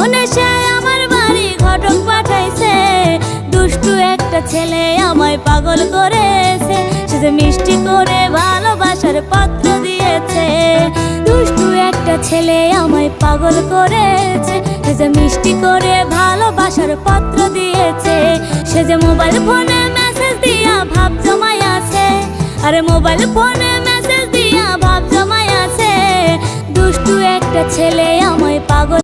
Phone এসে আমার বাড়ি ঘটক পাঠাইছে। দুষ্টু একটা ছেলে আমায় পাগল করেছে, সে যে মিষ্টি করে ভালোবাসার পত্র দিয়েছে। দুষ্টু একটা ছেলে আমায় পাগল করেছে, সে যে মিষ্টি করে ভালোবাসার পত্র দিয়েছে। সে যে মোবাইল ফোনে মেসেজ দিয়া ভাব জমাই আছে, আরে মোবাইল ফোনে মেসেজ দিয়া ভাব জমাই আছে। দুষ্টু একটা ছেলে আমায় পাগল